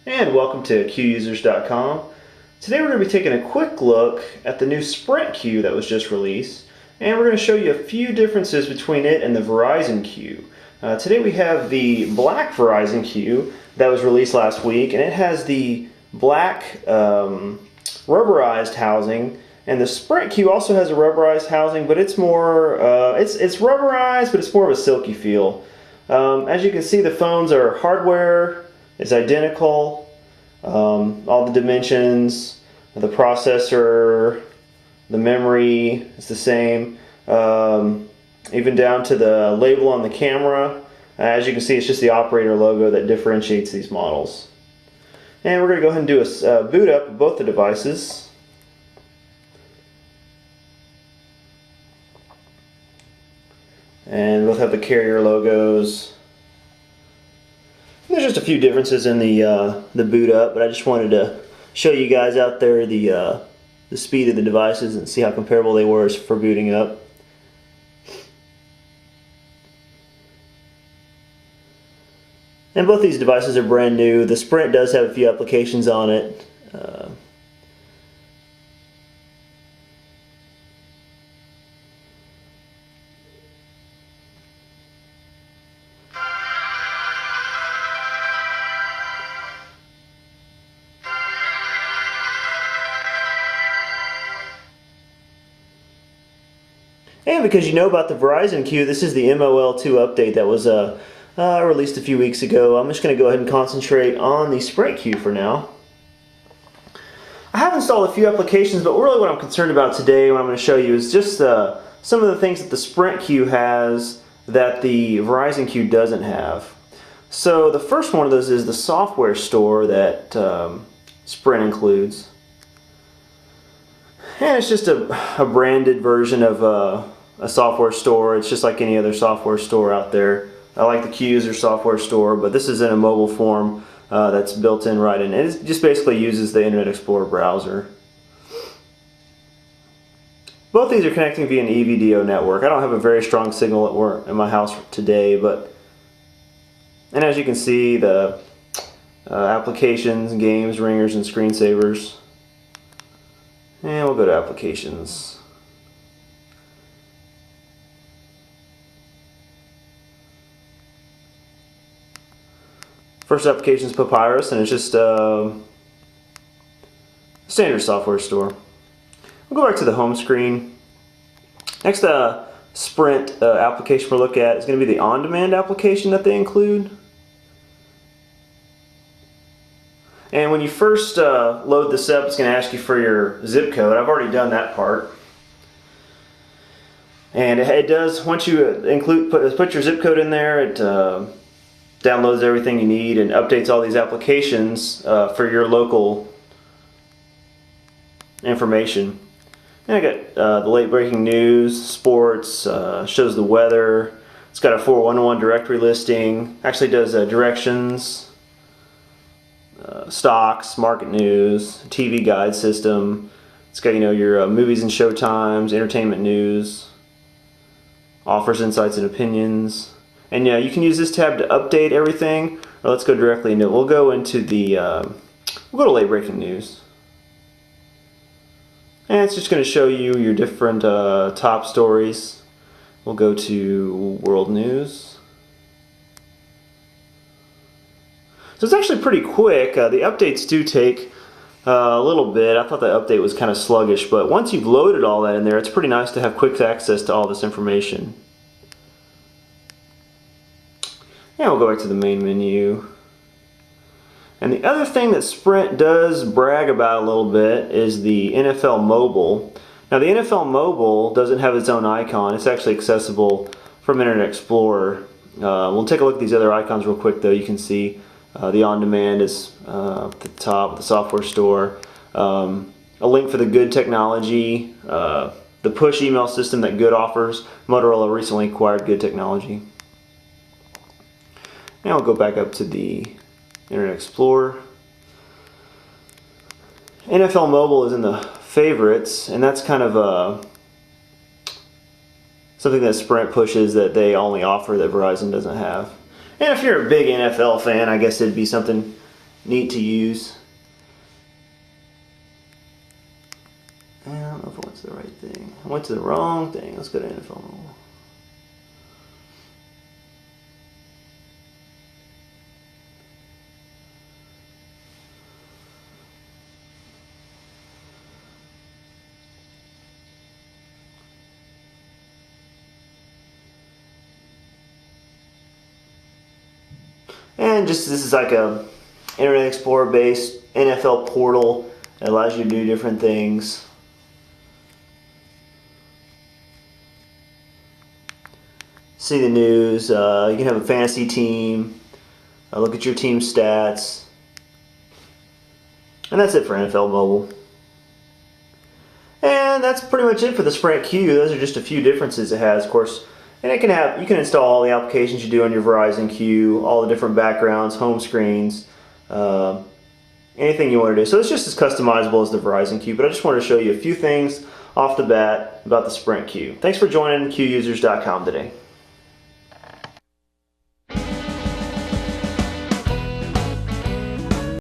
And welcome to qusers.com. Today we're going to be taking a quick look at the new Sprint Q that was just released, and we're going to show you a few differences between it and the Verizon Q. Today we have the black Verizon Q that was released last week, and it has the black rubberized housing, and the Sprint Q also has a rubberized housing, but it's more it's rubberized, but it's more of a silky feel. As you can see, the phones are hardware is identical. All the dimensions, the processor, the memory is the same, even down to the label on the camera. As you can see, it's just the operator logo that differentiates these models. And we're going to go ahead and do a boot up of both the devices. And both have the carrier logos. There's just a few differences in the boot up, but I just wanted to show you guys out there the speed of the devices and see how comparable they were for booting up. And both these devices are brand new. The Sprint does have a few applications on it. And because you know about the Verizon Q, this is the MOL2 update that was released a few weeks ago. I'm just going to go ahead and concentrate on the Sprint Q for now. I have installed a few applications, but really what I'm concerned about today, what I'm going to show you, is just some of the things that the Sprint Q has that the Verizon Q doesn't have. So the first one of those is the software store that Sprint includes. And it's just a branded version of a software store. It's just like any other software store out there. I like the qusers software store, but this is in a mobile form that's built in right in. It just basically uses the Internet Explorer browser. Both these are connecting via an EVDO network. I don't have a very strong signal at work in my house today, and as you can see, the applications, games, ringers, and screensavers. And we'll go to applications. First application is Papyrus, and it's just a standard software store. We'll go back to the home screen. Next Sprint application we'll look at is going to be the on-demand application that they include. And when you first load this up, it's going to ask you for your zip code. I've already done that part. And it does, once you put your zip code in there, it downloads everything you need and updates all these applications for your local information. And I got the late breaking news, sports, shows the weather. It's got a 411 directory listing, actually does directions, stocks, market news, TV guide system. It's got, you know, your movies and show times, entertainment news, offers, insights, and opinions. And yeah, you can use this tab to update everything. Or let's go directly into it. We'll go into the we'll go to late breaking news, and it's just going to show you your different top stories. We'll go to world news. So it's actually pretty quick. The updates do take a little bit. I thought the update was kind of sluggish, but once you've loaded all that in there, it's pretty nice to have quick access to all this information. And we'll go back to the main menu. And the other thing that Sprint does brag about a little bit is the NFL Mobile. Now the NFL Mobile doesn't have its own icon. It's actually accessible from Internet Explorer. We'll take a look at these other icons real quick though. You can see the on-demand is at the top of the software store. A link for the Good technology, the push email system that Good offers. Motorola recently acquired Good technology. Now we'll go back up to the Internet Explorer. NFL Mobile is in the favorites, and that's kind of something that Sprint pushes that they only offer that Verizon doesn't have. And if you're a big NFL fan, I guess it'd be something neat to use. I don't know if I went to the right thing. I went to the wrong thing. Let's go to NFL Mobile. And just this is like a Internet Explorer based NFL portal that allows you to do different things. See the news, you can have a fantasy team, look at your team stats, and that's it for NFL Mobile. And that's pretty much it for the Sprint Q. Those are just a few differences it has, of course. And it can have, you can install all the applications you do on your Verizon Q, all the different backgrounds, home screens, anything you want to do. So it's just as customizable as the Verizon Q, but I just wanted to show you a few things off the bat about the Sprint Q. Thanks for joining qusers.com today.